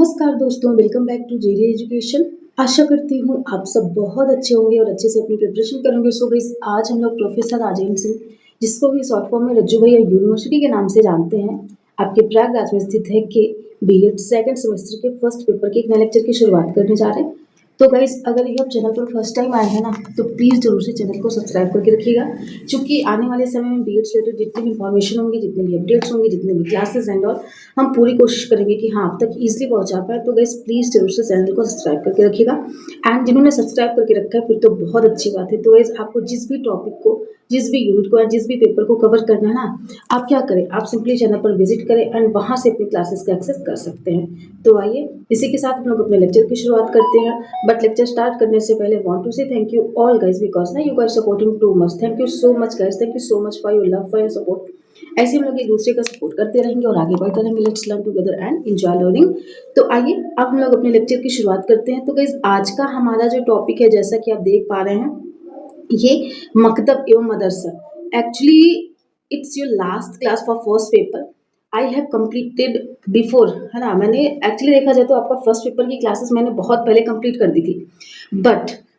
नमस्कार दोस्तों, welcome back to JD education. आशा करती हूँ आप सब बहुत अच्छे होंगे और अच्छे से अपनी प्रिपरेशन करेंगे। सो गाइस, आज हम लोग प्रोफेसर राजेंद्र सिंह, जिसको भी शॉर्ट फॉर्म में रज्जू भैया यूनिवर्सिटी के नाम से जानते हैं, आपके प्रयागराज में स्थित है के बीएड सेकंड सेमेस्टर के फर्स्ट पेपर के एक नए लेक्चर की शुरुआत करने जा रहे हैं। तो गाइस, अगर ये आप चैनल पर फर्स्ट टाइम आए हैं ना, तो प्लीज़ जरूर से चैनल को सब्सक्राइब करके रखिएगा, क्योंकि आने वाले समय में बीएड से रिलेटेड जितनी भी इन्फॉर्मेशन होंगी, जितने भी अपडेट्स होंगे, जितने भी क्लासेस एंड ऑल, हम पूरी कोशिश करेंगे कि हाँ आप तक ईजिली पहुंचा पाए। तो गाइस प्लीज़ जरूर से चैनल को सब्सक्राइब करके रखिएगा। एंड जिन्होंने सब्सक्राइब करके रखा है फिर तो बहुत अच्छी बात है। तो गाइस, आपको जिस भी टॉपिक को, जिस भी यूनिट को या जिस भी पेपर को कवर करना है ना, आप क्या करें, आप सिंपली चैनल पर विजिट करें एंड वहां से अपनी क्लासेस का एक्सेस कर सकते हैं। तो आइए इसी के साथ हम लोग अपने लेक्चर की शुरुआत करते हैं। बट लेक्चर स्टार्ट करने से पहले want to say thank you all guys, because ना you guys supporting too much. Thank you so much guys, thank you so much for your love, for your support. ऐसे हम लोग एक दूसरे का सपोर्ट करते रहेंगे और आगे बढ़ते रहेंगे। Let's learn together and enjoy learning. तो आइए अब हम लोग अपने लेक्चर की शुरुआत करते हैं। तो गाइस, आज का हमारा जो टॉपिक है, जैसा कि आप देख पा रहे हैं, ये मकतब एवं मदरसा। Actually it's your last class for first paper. I have completed before, है ना। मैंने एक्चुअली देखा जाए तो आपका फर्स्ट पेपर की क्लासेस मैंने बहुत पहले कंप्लीट कर दी थी।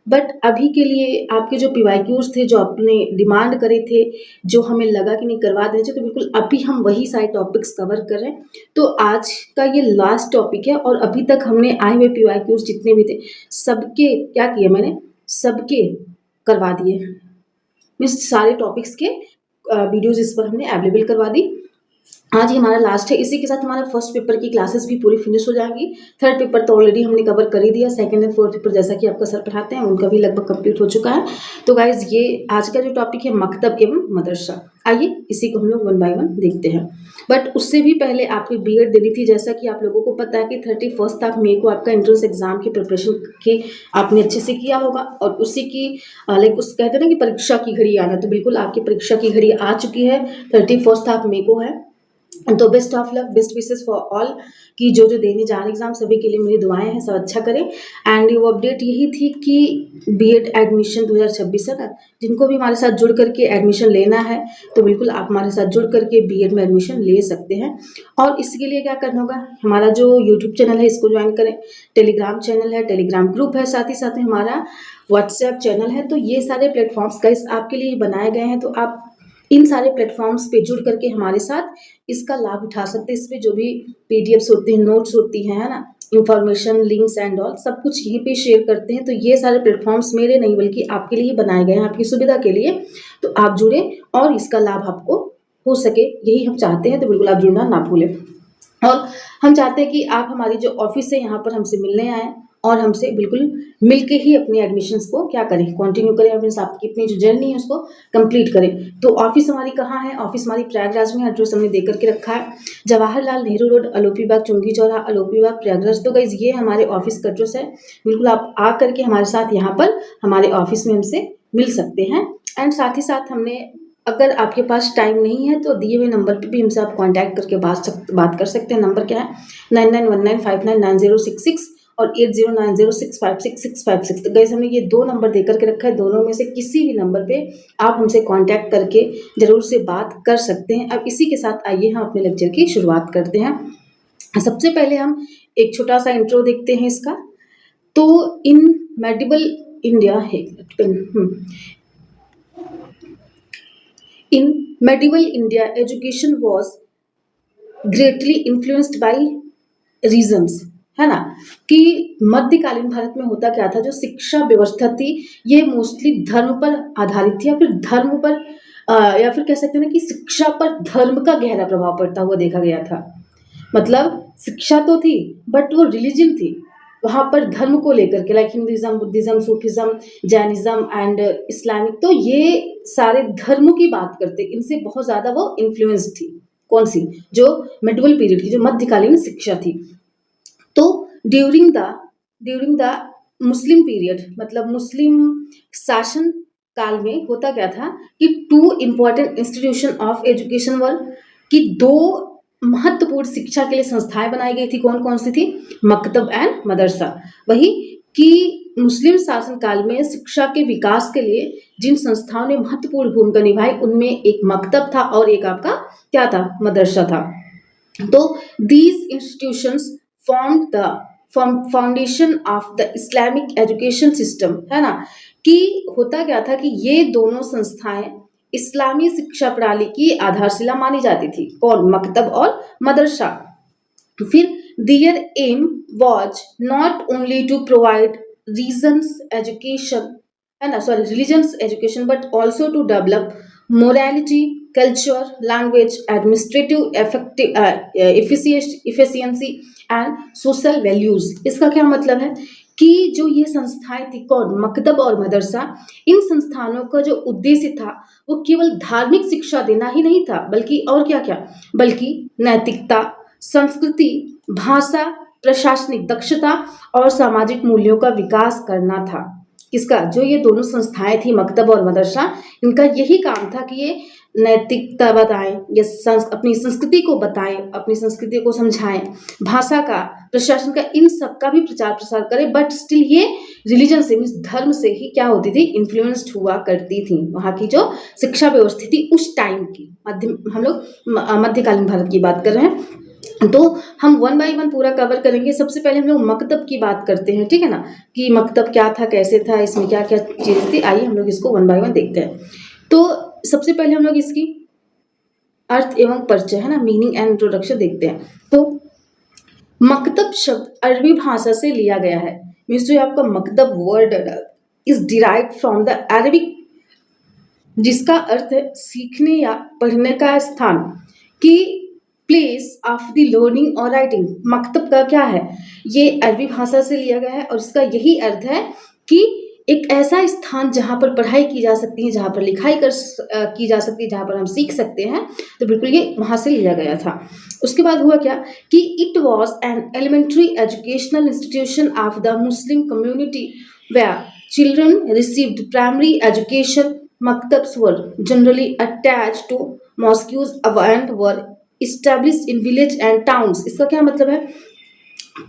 बट अभी के लिए आपके जो पीवाईक्यूज थे, जो आपने डिमांड करे थे, जो हमें लगा कि नहीं करवा देने चाहिए, तो बिल्कुल अभी हम वही सारे टॉपिक्स कवर कर रहे हैं। तो आज का ये लास्ट टॉपिक है और अभी तक हमने आए हुए पीवाईक्यूज जितने भी थे, सबके क्या किया मैंने, सबके करवा दिए। मीन्स सारे टॉपिक्स के वीडियोज इस पर हमने अवेलेबल करवा दी। आज ही हमारा लास्ट है। इसी के साथ हमारा फर्स्ट पेपर की क्लासेस भी पूरी फिनिश हो जाएंगी। थर्ड पेपर तो ऑलरेडी हमने कवर कर ही दिया। सेकंड एंड फोर्थ पेपर जैसा कि आपका सर पढ़ाते हैं उनका भी लगभग कंप्लीट हो चुका है। तो गाइज, ये आज का जो टॉपिक है मकतब एवं मदरसा, आइए इसी को हम लोग वन बाय वन देखते हैं। बट उससे भी पहले आपकी बीएड देनी थी। जैसा कि आप लोगों को पता है कि 31 मई को आपका एंट्रेंस एग्जाम की प्रिपरेशन की आपने अच्छे से किया होगा और उसी की लाइक उस कहते हैं ना कि परीक्षा की घड़ी आना, तो बिल्कुल आपकी परीक्षा की घड़ी आ चुकी है। 31 मई को है। तो best of luck, best wishes for all, कि जो जो देने जा रहे एग्जाम सभी के लिए मेरी दुआएं हैं, सब अच्छा करें। एंड वो अपडेट यही थी कि बीएड एडमिशन 2026 है ना, जिनको भी हमारे साथ जुड़ करके एडमिशन लेना है तो बिल्कुल आप हमारे साथ जुड़ करके बीएड में एडमिशन ले सकते हैं। और इसके लिए क्या करना होगा, हमारा जो यूट्यूब चैनल है इसको ज्वाइन करें, टेलीग्राम चैनल है, टेलीग्राम ग्रुप है, साथ ही साथ में हमारा व्हाट्सएप चैनल है। तो ये सारे प्लेटफॉर्म्स गाइस आपके लिए बनाए गए हैं। तो आप इन सारे प्लेटफॉर्म्स पे जुड़ करके हमारे साथ इसका लाभ उठा सकते हैं। इस पे जो भी पीडीएफ्स होती हैं, नोट्स होती हैं, है ना, इंफॉर्मेशन, लिंक्स एंड ऑल, सब कुछ यहीं पे शेयर करते हैं। तो ये सारे प्लेटफॉर्म्स मेरे नहीं बल्कि आपके लिए बनाए गए हैं, आपकी सुविधा के लिए। तो आप जुड़े और इसका लाभ आपको हो सके, यही हम चाहते हैं। तो बिल्कुल आप जुड़ना ना भूलें। और हम चाहते हैं कि आप हमारी जो ऑफिस है यहाँ पर हमसे मिलने आए और हमसे बिल्कुल मिलके ही अपनी एडमिशन्स को क्या करें, कंटिन्यू करें। मीन्स आपकी अपनी जो जर्नी है उसको कंप्लीट करें। तो ऑफिस हमारी कहाँ है, ऑफिस हमारी प्रयागराज में, एड्रेस हमने दे करके रखा है, जवाहरलाल नेहरू रोड, अलोपी बाग, चुंगी चौरा, अलोपी बाग, प्रयागराज। तो गाइज, ये हमारे ऑफिस का एड्रेस है। बिल्कुल आप आ करके हमारे साथ यहाँ पर हमारे ऑफिस में हमसे मिल सकते हैं। एंड साथ ही साथ हमने, अगर आपके पास टाइम नहीं है तो दिए हुए नंबर पे भी हमसे आप कांटेक्ट करके बात कर सकते हैं। नंबर क्या है, 9919599066 और 8090656656। तो गाइस, हमने ये दो नंबर दे करके रखा है। दोनों में से किसी भी नंबर पे आप हमसे कांटेक्ट करके जरूर से बात कर सकते हैं। अब इसी के साथ आइए हम अपने लेक्चर की शुरुआत करते हैं। सबसे पहले हम एक छोटा सा इंट्रो देखते हैं इसका। तो इन मेडिवल इंडिया है, in medieval India, education was greatly influenced by reasons, है ना, कि मध्यकालीन भारत में होता क्या था, जो शिक्षा व्यवस्था थी ये मोस्टली धर्म पर आधारित थी, या फिर धर्म पर या फिर कह सकते हैं ना कि शिक्षा पर धर्म का गहरा प्रभाव पड़ता हुआ देखा गया था। मतलब शिक्षा तो थी बट वो रिलीजन थी, वहाँ पर धर्म को लेकर के, like Hinduism, Buddhism, Sufism, Jainism and Islamic, तो ये सारे धर्मों की बात करते, इनसे बहुत ज़्यादा वो इन्फ्लुएंस थी। कौन सी, जो मिडिवल पीरियड की, जो मध्यकालीन शिक्षा थी। तो ड्यूरिंग द मुस्लिम पीरियड, मतलब मुस्लिम शासन काल में होता क्या था कि two important institution of education were, कि दो महत्वपूर्ण शिक्षा के लिए संस्थाएं बनाई गई थी। कौन कौन सी थी, मकतब एंड मदरसा। वही कि मुस्लिम शासन काल में शिक्षा के विकास के लिए जिन संस्थाओं ने महत्वपूर्ण भूमिका निभाई, उनमें एक मकतब था और एक आपका क्या था, मदरसा था। तो these institutions formed the foundation of the Islamic education system, है ना। कि होता क्या था कि ये दोनों संस्थाएं इस्लामी शिक्षा प्रणाली की आधारशिला मानी जाती थी। कौन? मकतब और मदरसा। फिर their aim was not only to provide reasons education, है ना, sorry, religions education, but also to develop morality, culture, language, administrative effective efficiency and social values। इसका क्या मतलब है कि जो ये संस्थाएं थी, कौन? मकतब और मदरसा, इन संस्थानों का जो उद्देश्य था वो केवल धार्मिक शिक्षा देना ही नहीं था, बल्कि और क्या क्या, बल्कि नैतिकता, संस्कृति, भाषा, प्रशासनिक दक्षता और सामाजिक मूल्यों का विकास करना था। किसका? जो ये दोनों संस्थाएं थी, मकतब और मदरसा, इनका यही काम था कि ये नैतिकता बताएं, ये अपनी संस्कृति को बताएं, अपनी संस्कृति को समझाएं, भाषा का, प्रशासन का, इन सब का भी प्रचार प्रसार करें। बट स्टिल ये रिलीजन से, मीन्स धर्म से ही क्या होती थी? इन्फ्लुएंस्ड हुआ करती थी। वहाँ की जो शिक्षा व्यवस्था थी उस टाइम की, हम लोग मध्यकालीन भारत की बात कर रहे हैं, तो हम वन बाय वन पूरा कवर करेंगे। सबसे पहले हम लोग मकतब की बात करते हैं, ठीक है ना, कि मकतब क्या था, कैसे था, इसमें क्या क्या चीज़ थी। आइए हम लोग इसको वन बाय वन देखते हैं। तो सबसे पहले हम लोग इसकी अर्थ एवं परिचय, है ना, मीनिंग एंड इंट्रोडक्शन देखते हैं। तो मकतब शब्द अरबी भाषा से लिया गया है, मीन्स जो आपका मकतब word is derive from the Arabic, जिसका अर्थ है सीखने या पढ़ने का स्थान, कि प्लेस ऑफ द लर्निंग और राइटिंग। मकतब का क्या है? ये अरबी भाषा से लिया गया है और इसका यही अर्थ है कि एक ऐसा स्थान जहाँ पर पढ़ाई की जा सकती है, जहाँ पर लिखाई की जा सकती है, जहाँ पर हम सीख सकते हैं। तो बिल्कुल ये वहाँ से लिया गया था। उसके बाद हुआ क्या कि it was an elementary educational institution of the Muslim community where children received primary education. Maktabs were generally attached to mosques and were established in village and towns। इसका क्या मतलब है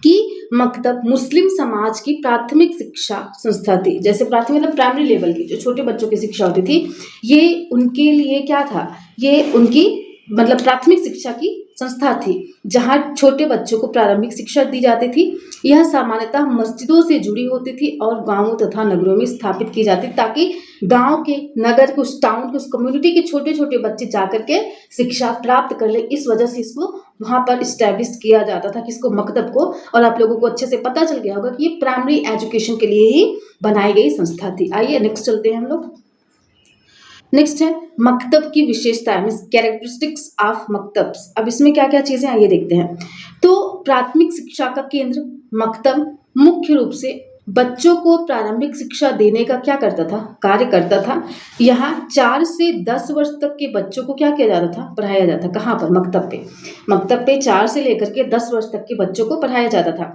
कि मकतब मुस्लिम समाज की प्राथमिक शिक्षा संस्था थी। जैसे प्राथमिक मतलब प्राइमरी लेवल की जो छोटे बच्चों की शिक्षा होती थी, ये उनके लिए क्या था? ये उनकी मतलब प्राथमिक शिक्षा की संस्था थी, जहाँ छोटे बच्चों को प्रारंभिक शिक्षा दी जाती थी। यह सामान्यतः मस्जिदों से जुड़ी होती थी और गांवों तथा नगरों में स्थापित की जाती, ताकि गांव के, नगर के, उस टाउन के, उस कम्युनिटी के छोटे छोटे बच्चे जाकर के शिक्षा प्राप्त कर ले। इस वजह से इसको वहाँ पर इस्टेब्लिश किया जाता था, किसको? मकतब को। और आप लोगों को अच्छे से पता चल गया होगा कि ये प्राइमरी एजुकेशन के लिए ही बनाई गई संस्था थी। आइए नेक्स्ट चलते हैं हम लोग। नेक्स्ट है मकतब की विशेषता, मीन्स कैरेक्टरिस्टिक्स ऑफ मकतब्स। अब इसमें क्या क्या चीजें आइए देखते हैं। तो प्राथमिक शिक्षा का केंद्र मकतब मुख्य रूप से बच्चों को प्रारंभिक शिक्षा देने का क्या करता था? कार्य करता था। यहाँ 4 से 10 वर्ष तक के बच्चों को क्या किया जाता था? पढ़ाया जाता। कहाँ पर? मकतब पे। मकतब पे 4 से लेकर के 10 वर्ष तक के बच्चों को पढ़ाया जाता था।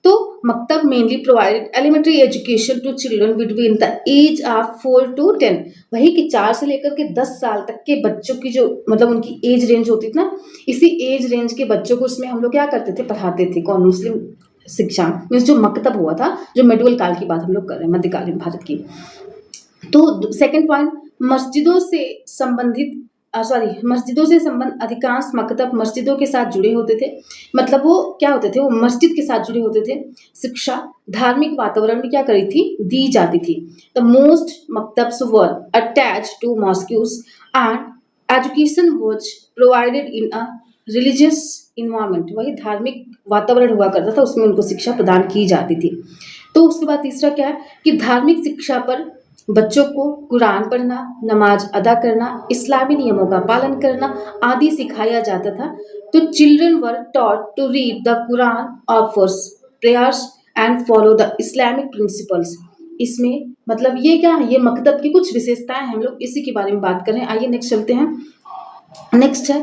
तो मकतब mainly provided elementary education to children between the age of 4 to 10। वही कि 4 से लेकर के 10 साल तक के बच्चों की जो मतलब उनकी एज रेंज होती थी ना, इसी एज रेंज के बच्चों को उसमें हम लोग क्या करते थे? पढ़ाते थे। कौन? मुस्लिम शिक्षा, मीन्स जो मकतब हुआ था, जो मेडुअल काल की बात हम लोग कर रहे हैं, मध्यकालीन भारत की। तो सेकंड पॉइंट, मस्जिदों से संबंधित मस्जिदों से संबंध अधिकांश मकतब मस्जिदों के साथ जुड़े होते थे। मतलब वो क्या होते थे? वो मस्जिद के साथ जुड़े होते थे। शिक्षा धार्मिक वातावरण में क्या करी थी? दी जाती थी। The most maktabs were attached to mosques and education was provided in a religious environment. वही धार्मिक वातावरण हुआ करता था, उसमें उनको शिक्षा प्रदान की जाती थी। तो उसके बाद तीसरा क्या है कि धार्मिक शिक्षा पर बच्चों को कुरान पढ़ना, नमाज अदा करना, इस्लामी नियमों का पालन करना आदि सिखाया जाता था। तो children were taught to read the Quran, offers prayers and follow the Islamic principles. इसमें मतलब ये क्या है? ये मकतब की कुछ विशेषताएं हैं, हम लोग इसी के बारे में बात करें। आइए नेक्स्ट चलते हैं। नेक्स्ट है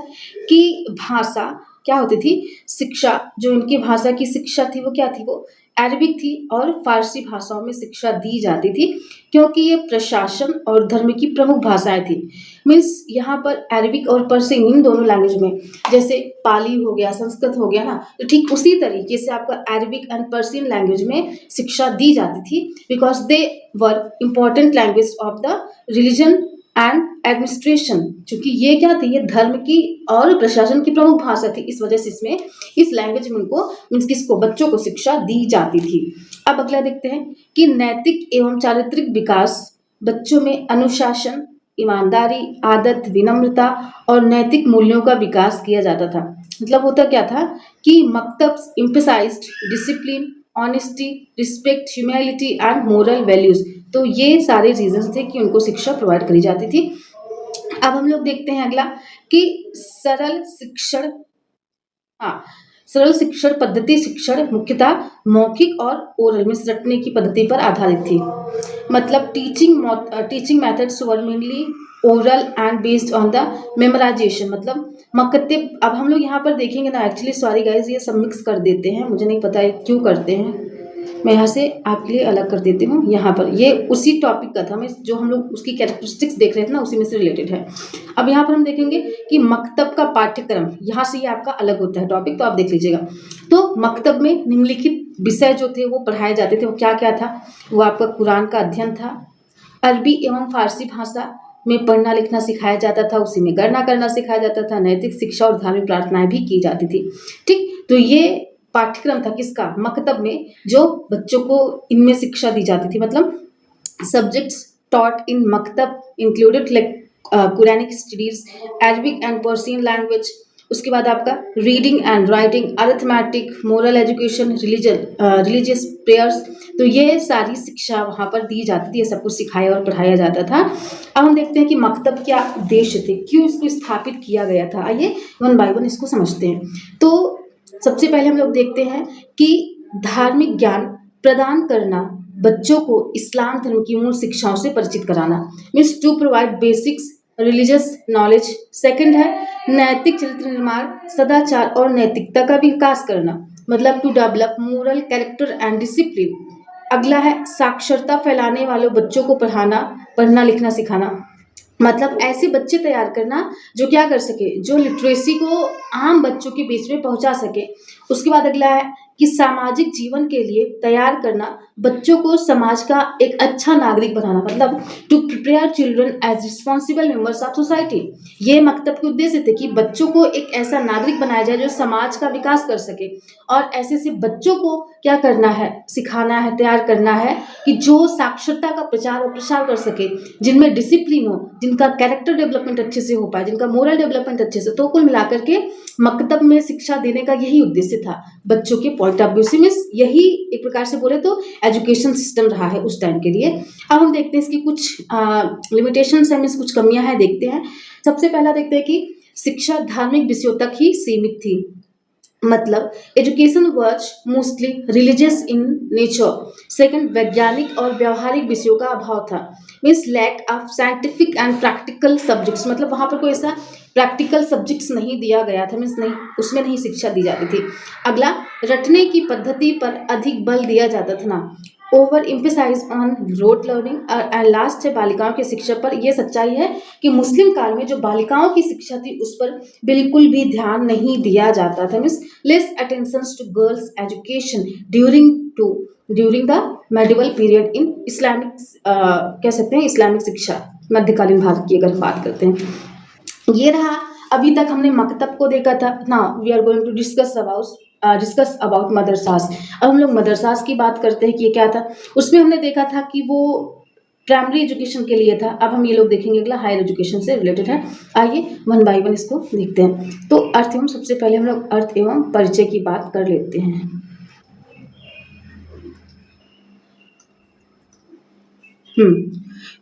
कि भाषा क्या होती थी? शिक्षा, जो इनकी भाषा की शिक्षा थी वो क्या थी? वो अरबिक थी और फारसी भाषाओं में शिक्षा दी जाती थी, क्योंकि ये प्रशासन और धर्म की प्रमुख भाषाएं थी। मीन्स यहाँ पर अरबिक और पर्शियन, इन दोनों लैंग्वेज में, जैसे पाली हो गया, संस्कृत हो गया ना, तो ठीक उसी तरीके से आपका अरबिक एंड पर्शियन लैंग्वेज में शिक्षा दी जाती थी, because they were important language of the religion and administration, क्योंकि ये क्या थी, ये धर्म की और प्रशासन की प्रमुख भाषा थी, इस वजह से इसमें इस लैंग्वेज में उनको मीन्स किसको, बच्चों को शिक्षा दी जाती थी। अब अगला देखते हैं कि नैतिक एवं चारित्रिक विकास, बच्चों में अनुशासन, ईमानदारी, आदत, विनम्रता और नैतिक मूल्यों का विकास किया जाता था। मतलब होता क्या था कि मकतब emphasised discipline, honesty, respect, humanity and moral values. तो ये सारे रीजंस थे कि उनको शिक्षा प्रोवाइड करी जाती थी। अब हम लोग देखते हैं अगला कि सरल शिक्षण, हाँ, सरल शिक्षण पद्धति, शिक्षण मुख्यतः मौखिक और ओरल मीन्स रटने की पद्धति पर आधारित थी। मतलब teaching methods were mainly oral and based on the memorisation. मतलब मकतब, अब हम लोग यहाँ पर देखेंगे ना, एक्चुअली सॉरी गाइज, ये सब मिक्स कर देते हैं, मुझे नहीं पता है क्यों करते हैं। मैं यहाँ से आपके लिए अलग कर देती हूँ। यहाँ पर ये उसी टॉपिक का था, मैं जो हम लोग उसकी कैरेक्टरिस्टिक्स देख रहे थे ना, उसी में से रिलेटेड है। अब यहाँ पर हम देखेंगे कि मकतब का पाठ्यक्रम, यहाँ से ये आपका अलग होता है टॉपिक, तो आप देख लीजिएगा। तो मकतब में निम्नलिखित विषय जो थे वो पढ़ाए जाते थे। वो क्या क्या था, वो आपका कुरान का अध्ययन था, अरबी एवं फारसी भाषा में पढ़ना लिखना सिखाया जाता था, उसी में गणना करना सिखाया जाता था, नैतिक शिक्षा और धार्मिक प्रार्थनाएं भी की जाती थी। ठीक, तो ये पाठ्यक्रम था किसका, मकतब में, जो बच्चों को इनमें शिक्षा दी जाती थी। मतलब subjects taught in maktab included like Quranic studies, Arabic and Persian language, उसके बाद आपका reading and writing, arithmetic, moral education, religious prayers. तो ये सारी शिक्षा वहाँ पर दी जाती थी, ये सब कुछ सिखाया और पढ़ाया जाता था। अब हम देखते हैं कि मकतब क्या उद्देश्य थे, क्यों इसको स्थापित किया गया था। आइए वन बाय वन इसको समझते हैं। तो सबसे पहले हम लोग देखते हैं कि धार्मिक ज्ञान प्रदान करना, बच्चों को इस्लाम धर्म की मूल शिक्षाओं से परिचित कराना, means to provide basics religious knowledge. Second है नैतिक चरित्र निर्माण, सदाचार और नैतिकता का विकास करना, मतलब to develop moral character and discipline. अगला है साक्षरता फैलाने वालों बच्चों को पढ़ाना, पढ़ना लिखना सिखाना, मतलब ऐसे बच्चे तैयार करना जो क्या कर सके, जो लिटरेसी को आम बच्चों के बीच में पहुंचा सके। उसके बाद अगला है कि सामाजिक जीवन के लिए तैयार करना, बच्चों को समाज का एक अच्छा नागरिक बनाना, मतलब to prepare children as responsible members of society. ये मकतब के उद्देश्य थे कि बच्चों को एक ऐसा नागरिक बनाया जाए जो समाज का विकास कर सके, और ऐसे से बच्चों को क्या करना है, सिखाना है, तैयार करना है कि जो साक्षरता का प्रचार और प्रसार कर सके, जिनमें डिसिप्लिन हो, जिनका कैरेक्टर डेवलपमेंट अच्छे से हो पाए, जिनका मोरल डेवलपमेंट अच्छे से। तो कुल मिलाकर के मकतब में शिक्षा देने का यही उद्देश्य था बच्चों के पॉइंट ऑफ व्यू से, मीन्स यही एक प्रकार से बोले तो एजुकेशन सिस्टम रहा है उस टाइम के लिए। अब हम देखते हैं इसकी कुछ लिमिटेशंस है, मीन्स कुछ कमियां हैं, देखते हैं। सबसे पहला देखते हैं कि शिक्षा धार्मिक विषयों तक ही सीमित थी, मतलब education was mostly religious in nature. Second, वैज्ञानिक और व्यवहारिक विषयों का अभाव था, means lack of scientific and practical subjects, मतलब वहाँ पर कोई ऐसा प्रैक्टिकल सब्जेक्ट्स नहीं दिया गया था, मीन्स नहीं, उसमें नहीं शिक्षा दी जाती थी। अगला, रटने की पद्धति पर अधिक बल दिया जाता था ना, over emphasise on rote learning. And last है बालिकाओं की शिक्षा पर। यह सच्चाई है कि मुस्लिम काल में जो बालिकाओं की शिक्षा थी उस पर बिल्कुल भी ध्यान नहीं दिया जाता था, means less attention to girls education during the medieval period in Islamic, कह सकते हैं इस्लामिक शिक्षा, मध्यकालीन भारत की अगर बात करते हैं। ये रहा, अभी तक हमने मकतब को देखा था ना। We are going to discuss about madrasas. अब हम लोग मदरसास की बात करते हैं कि ये क्या था। उसमें हमने देखा था कि वो प्राइमरी एजुकेशन के लिए था। अब हम ये लोग देखेंगे अगला हायर एजुकेशन से रिलेटेड है। आइए वन बाय वन इसको देखते हैं। तो अर्थ एवं, सबसे पहले हम लोग अर्थ एवं परिचय की बात कर लेते हैं।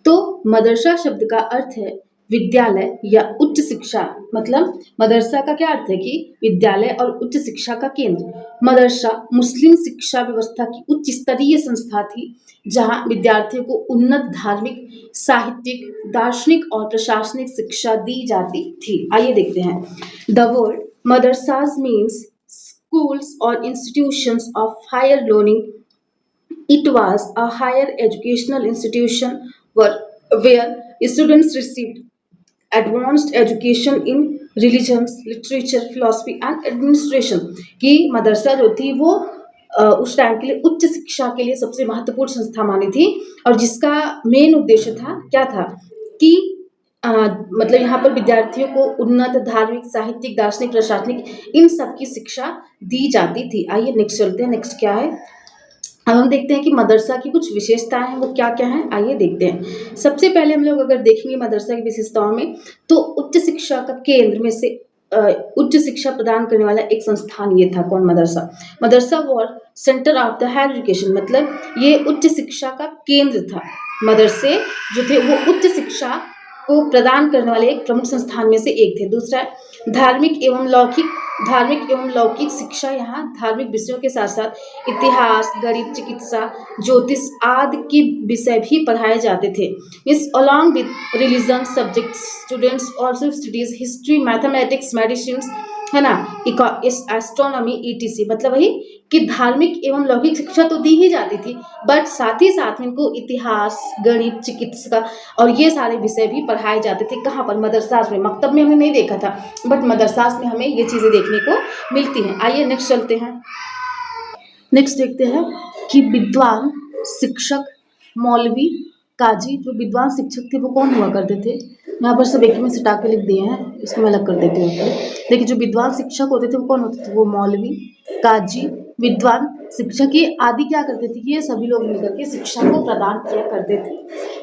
तो मदरसा शब्द का अर्थ है विद्यालय या उच्च शिक्षा, मतलब मदरसा का क्या अर्थ है कि विद्यालय और उच्च शिक्षा का केंद्र। मदरसा मुस्लिम शिक्षा व्यवस्था की उच्च स्तरीय संस्था थी जहां विद्यार्थियों को उन्नत धार्मिक, साहित्यिक, दार्शनिक और प्रशासनिक शिक्षा दी जाती थी। आइए देखते हैं। The word मदरसाज means schools or institutions of higher learning. It was a higher educational institution where students received advanced education in religions, literature, philosophy and administration। कि मदरसा जो थी वो उस टाइम के लिए उच्च शिक्षा के लिए सबसे महत्वपूर्ण संस्था मानी थी, और जिसका मेन उद्देश्य था क्या था कि मतलब यहाँ पर विद्यार्थियों को उन्नत धार्मिक, साहित्यिक, दार्शनिक, प्रशासनिक इन सब की शिक्षा दी जाती थी। आइए नेक्स्ट चलते हैं, नेक्स्ट क्या है? अब हम देखते हैं कि मदरसा की कुछ विशेषताएँ हैं, वो क्या-क्या हैं? आइए देखते हैं। सबसे पहले हम लोग अगर देखेंगे मदरसा की विशेषताओं में, तो उच्च शिक्षा का केंद्र में से अ, उच्च शिक्षा प्रदान करने वाला एक संस्थान ये था, कौन? मदरसा। मदरसा was centre of the higher education, मतलब ये उच्च शिक्षा का केंद्र था। मदरसे जो थे वो उच्च शिक्षा को प्रदान करने वाले एक प्रमुख संस्थान में से एक थे। दूसरा है धार्मिक एवं लौकिक शिक्षा। यहाँ धार्मिक विषयों के साथ-साथ इतिहास, गणित, चिकित्सा, ज्योतिष आदि के विषय भी पढ़ाए जाते थे। इस along with religion subjects, students also studies history, mathematics, medicine, है ना, एस्ट्रोनॉमी ईटीसी। मतलब वही कि धार्मिक एवं लौकिक शिक्षा तो दी ही जाती थी, बट साथ ही साथ में इनको इतिहास, गणित, चिकित्सा और ये सारे विषय भी पढ़ाए जाते थे। कहाँ पर? मदरसास में। मकतब में हमने नहीं देखा था, बट मदरसास में हमें ये चीज़ें देखने को मिलती हैं। आइए नेक्स्ट चलते हैं। नेक्स्ट देखते हैं कि विद्वान शिक्षक, मौलवी, काजी, जो विद्वान शिक्षक थे वो कौन हुआ करते थे? यहाँ पर सब एक में सटा के लिख दिए हैं, इसको मैं अलग कर देती हूँ। देखिए, जो विद्वान शिक्षक होते थे वो कौन होते थे? वो मौलवी, काजी, विद्वान शिक्षक, ये आदि क्या करते थे? ये सभी लोग मिलकर के शिक्षा को प्रदान किया करते थे।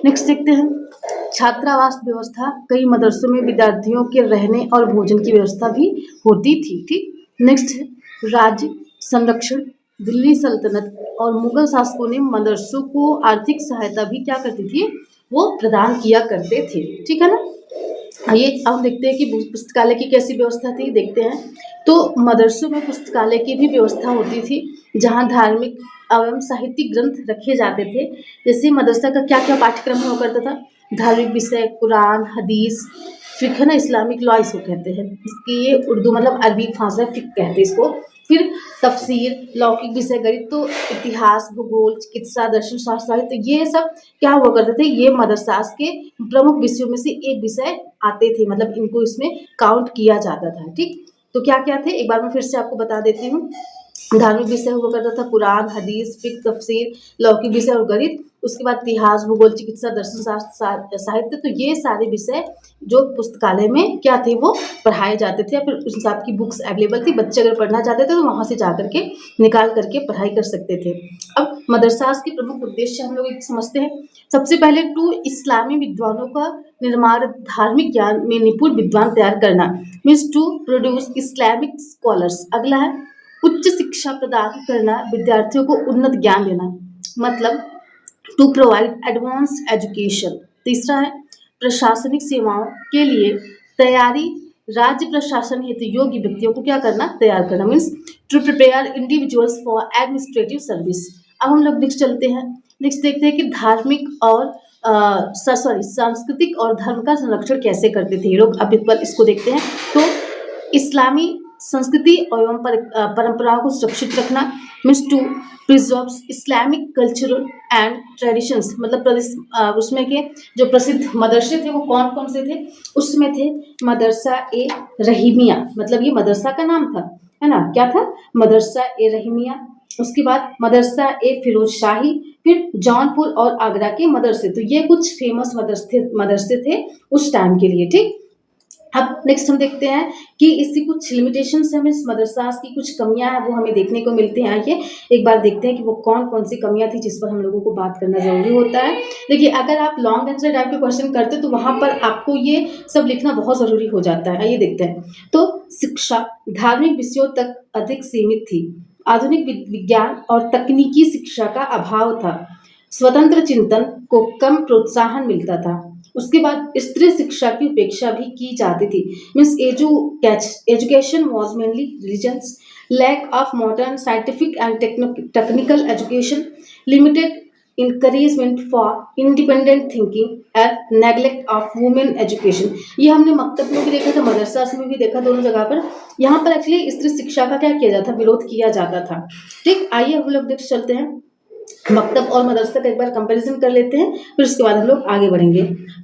नेक्स्ट देखते हैं, छात्रावास व्यवस्था। कई मदरसों में विद्यार्थियों के रहने और भोजन की व्यवस्था भी होती थी। ठीक। नेक्स्ट है राज्य संरक्षण। दिल्ली सल्तनत और मुगल शासकों ने मदरसों को आर्थिक सहायता भी क्या करती थी? वो प्रदान किया करते थे। ठीक है ना? आइए अब देखते हैं कि पुस्तकालय की कैसी व्यवस्था थी, देखते हैं। तो मदरसों में पुस्तकालय की भी व्यवस्था होती थी, जहाँ धार्मिक एवं साहित्यिक ग्रंथ रखे जाते थे। जैसे मदरसा का क्या-क्या पाठ्यक्रम हुआ करता था? धार्मिक विषय, कुरान, हदीस, फिक़्ह, है ना, इस्लामिक लॉ इसको कहते हैं। इसकी ये उर्दू मतलब अरबी भाषा फिक़्ह कहते हैं इसको। फिर तफसीर, लौकिक विषय, गणित, तो इतिहास, भूगोल, चिकित्सा, दर्शन शास्त्र, साहित्य, ये सब क्या हुआ करते थे? ये मदरसास के प्रमुख विषयों में से एक विषय आते थे, मतलब इनको इसमें काउंट किया जाता था। ठीक। तो क्या-क्या थे? एक बार मैं फिर से आपको बता देती हूँ। धार्मिक विषय हुआ करता था कुरान, हदीस, फिक़्ह, तफसीर, लौकिक विषय और गणित। उसके बाद इतिहास, भूगोल, चिकित्सा, दर्शन शास्त्र, साहित्य, तो ये सारे विषय जो पुस्तकालय में क्या थे? वो पढ़ाए जाते थे, या फिर उस हिसाब की बुक्स अवेलेबल थी। बच्चे अगर पढ़ना चाहते थे तो वहाँ से जाकर के निकाल करके पढ़ाई कर सकते थे। अब मदरसास के प्रमुख उद्देश्य हम लोग एक समझते हैं। सबसे पहले टू इस्लामी विद्वानों का निर्माण, धार्मिक ज्ञान में निपुण विद्वान तैयार करना, means to produce Islamic scholars. अगला है उच्च शिक्षा प्रदान करना, विद्यार्थियों को उन्नत ज्ञान देना, मतलब टू प्रोवाइड एडवांस्ड एजुकेशन। तीसरा है प्रशासनिक सेवाओं के लिए तैयारी, राज्य प्रशासन हेतु योग्य व्यक्तियों को क्या करना? तैयार करना, means to prepare individuals for administrative service. अब हम लोग नेक्स्ट चलते हैं। नेक्स्ट देखते हैं कि धार्मिक और सांस्कृतिक और धर्म का संरक्षण कैसे करते थे ये लोग। अब एक बार इसको देखते हैं। तो इस्लामी संस्कृति एवं परंपराओं को सुरक्षित रखना, means to preserve Islamic cultural and traditions, मतलब उसमें के जो प्रसिद्ध मदरसे थे वो कौन कौन से थे? उसमें थे मदरसा ए रहीमिया, मतलब ये मदरसा का नाम था, है ना, क्या था? मदरसा ए रहीमिया। उसके बाद मदरसा ए फिरोज शाही, फिर जौनपुर और आगरा के मदरसे। तो ये कुछ फेमस मदरसे थे उस टाइम के लिए। ठीक। अब नेक्स्ट हम देखते हैं कि इसकी कुछ लिमिटेशंस हैं, मीन्स मदरसास की कुछ कमियां हैं वो हमें देखने को मिलती हैं। आइए एक बार देखते हैं कि वो कौन कौन सी कमियां थी जिस पर हम लोगों को बात करना जरूरी होता है। देखिए, अगर आप लॉन्ग आंसर टाइप के क्वेश्चन करते तो वहां पर आपको ये सब लिखना बहुत जरूरी हो जाता है। आइए देखते हैं। तो शिक्षा धार्मिक विषयों तक अधिक सीमित थी, आधुनिक विज्ञान और तकनीकी शिक्षा का अभाव था, स्वतंत्र चिंतन को कम प्रोत्साहन मिलता था। उसके बाद स्त्री शिक्षा की उपेक्षा भी की जाती थी, means education was mainly religions, lack of modern scientific and technical education, limited encouragement for independent thinking and neglect of women education. ये हमने मकतब में भी देखा था, मदरसा में भी देखा, दोनों जगह पर। यहाँ पर एक्चुअली स्त्री शिक्षा का क्या किया जाता था? विरोध किया जाता था। ठीक। आइए हम लोग नेक्स्ट चलते हैं। मकतब और मदरसा का एक बार कंपैरिजन कर लेते हैं, फिर उसके बाद हम लोग आगे बढ़ेंगे।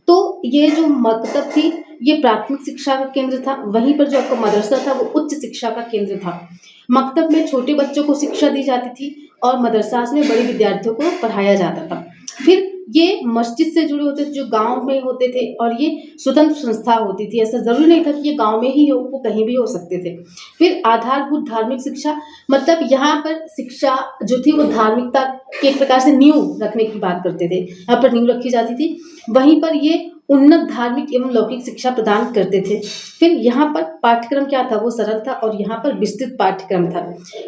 तो ये जो मकतब थी ये प्राथमिक शिक्षा का केंद्र था, वहीं पर जो आपका मदरसा था वो उच्च शिक्षा का केंद्र था। मकतब में छोटे बच्चों को शिक्षा दी जाती थी और मदरसास में बड़े विद्यार्थियों को पढ़ाया जाता था। फिर ये मस्जिद से जुड़े होते थे, जो गांव में होते थे, और ये स्वतंत्र संस्था होती थी। ऐसा जरूरी नहीं था कि ये गांव में ही हो, वो कहीं भी हो सकते थे। फिर आधारभूत धार्मिक शिक्षा, मतलब यहाँ पर शिक्षा जो थी वो धार्मिकता के एक प्रकार से नींव रखने की बात करते थे, यहाँ पर नींव रखी जाती थी। वहीं पर ये उन्नत धार्मिक एवं लौकिक शिक्षा प्रदान करते थे। फिर यहाँ पर पाठ्यक्रम क्या था, वो सरल था, और यहाँ पर विस्तृत पाठ्यक्रम था।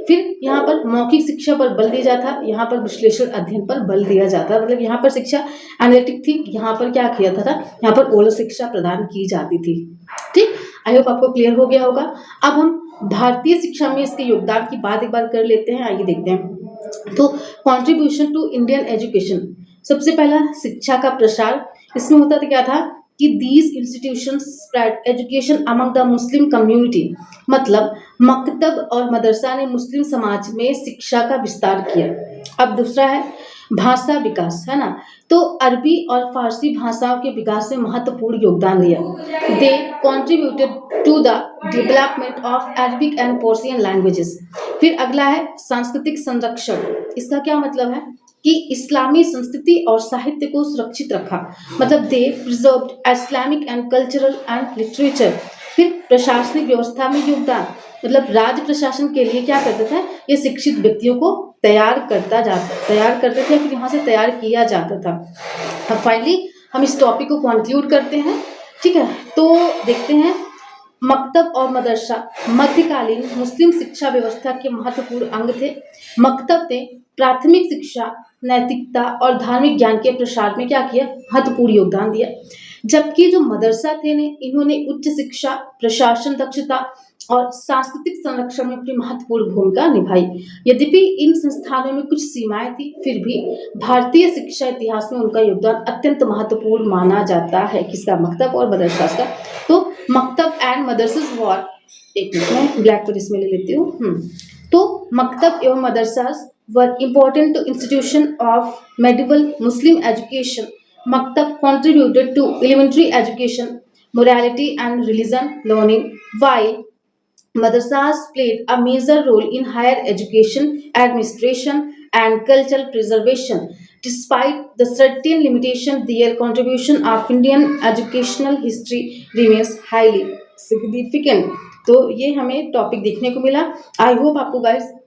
फिर यहाँ पर मौखिक शिक्षा पर बल दिया जाता, यहाँ पर विश्लेषण अध्ययन पर बल दिया जाता। मतलब यहाँ पर शिक्षा एनालिटिक थी, यहाँ पर क्या किया था, यहाँ पर ओरल शिक्षा प्रदान की जाती थी। ठीक, आई होप आपको क्लियर हो गया होगा। अब हम भारतीय शिक्षा में इसके योगदान की बात एक बार कर लेते हैं, आइए देखते हैं। तो कंट्रीब्यूशन टू इंडियन एजुकेशन, सबसे पहला शिक्षा का प्रसार। इसमें होता था क्या था कि these institutions spread education among the Muslim community, मतलब मकतब और मदरसा ने मुस्लिम समाज में शिक्षा का विस्तार किया। अब दूसरा है भाषा विकास, है ना, तो अरबी और फारसी भाषाओं के विकास में महत्वपूर्ण योगदान दिया। They contributed to the development of Arabic and Persian languages. फिर अगला है सांस्कृतिक संरक्षण। इसका क्या मतलब है कि इस्लामी संस्कृति और साहित्य को सुरक्षित रखा, मतलब they preserved Islamic and cultural and literature. फिर प्रशासनिक व्यवस्था में योगदान, मतलब राज्य प्रशासन के लिए क्या करता था, ये शिक्षित व्यक्तियों को तैयार करते थे, फिर यहाँ से तैयार किया जाता था। अब फाइनली हम इस टॉपिक को कंक्लूड करते हैं, ठीक है। तो देखते हैं, मकतब और मदरसा मध्यकालीन मुस्लिम शिक्षा व्यवस्था के महत्वपूर्ण अंग थे। मकतब ने प्राथमिक शिक्षा, नैतिकता और धार्मिक ज्ञान के प्रसार में क्या किया, महत्वपूर्ण योगदान दिया। जबकि जो मदरसा थे ने, इन्होंने उच्च शिक्षा, प्रशासन दक्षता और सांस्कृतिक संरक्षण में अपनी महत्वपूर्ण भूमिका निभाई। यद्यपि इन संस्थानों में कुछ सीमाएं थी, फिर भी भारतीय शिक्षा इतिहास में उनका योगदान अत्यंत महत्वपूर्ण माना जाता है। किसका, मकतब और मदरसा का। तो मकतब एंड मदरसास वर, एक मिनट में ब्लैक पेन इसमें ले लेती हूँ। तो मकतब एवं madrasas were important institution of medieval Muslim education. Maktab contributed to elementary education, morality and religion learning, while madrasas played a major role in higher education, administration and cultural preservation. Despite the certain limitation, their contribution of Indian educational history remains highly significant. तो ये हमें topic देखने को मिला। I hope आपको guys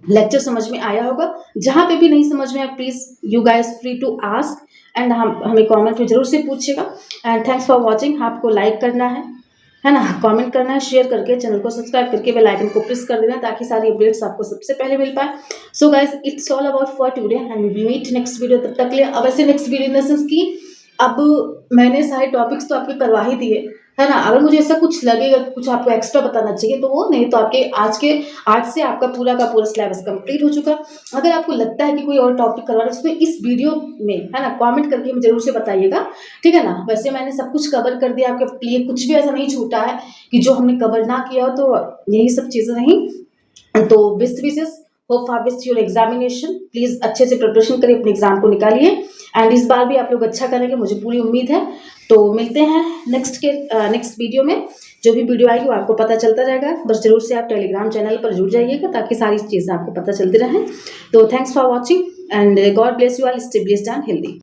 lecture समझ में आया होगा। जहां पे भी नहीं समझ में आया, please you guys free to ask and हमें कमेंट में जरूर से पूछिएगा। And thanks for watching. आपको लाइक करना है ना, कमेंट करना है, शेयर करके चैनल को सब्सक्राइब करके बेल आइकन को प्रेस कर देना, ताकि सारी अपडेट्स आपको सबसे पहले मिल पाए। So guys, it's all about for today and we will meet next video. तब तक के लिए, अब ऐसे next video in the sense की अब मैंने सारे टॉपिक्स तो आपके करवा ही दिए, है ना। अगर मुझे ऐसा कुछ लगेगा, कुछ आपको एक्स्ट्रा बताना चाहिए तो वो, नहीं तो आपके आज से आपका पूरा का पूरा सिलेबस कंप्लीट हो चुका। अगर आपको लगता है कि कोई और टॉपिक करवाना है तो इस वीडियो में, है ना, कमेंट करके मुझे जरूर से बताइएगा, ठीक है ना। वैसे मैंने सब कुछ कवर कर दिया आपके लिए, कुछ भी ऐसा नहीं छूटा है कि जो हमने कवर ना किया हो। तो यही सब चीज़ें नहीं तो बेस्ट विशेष, hope for best your examination. Please अच्छे से प्रिपरेशन करिए, अपने एग्जाम को निकालिए एंड इस बार भी आप लोग अच्छा करेंगे, मुझे पूरी उम्मीद है। तो मिलते हैं नेक्स्ट वीडियो में। जो भी वीडियो आएगी वो आपको पता चलता रहेगा। बस जरूर से आप टेलीग्राम चैनल पर जुड़ जाइएगा, ताकि सारी चीज़ें आपको पता चलती रहें। तो thanks for watching and God bless you all, stay blessed and healthy.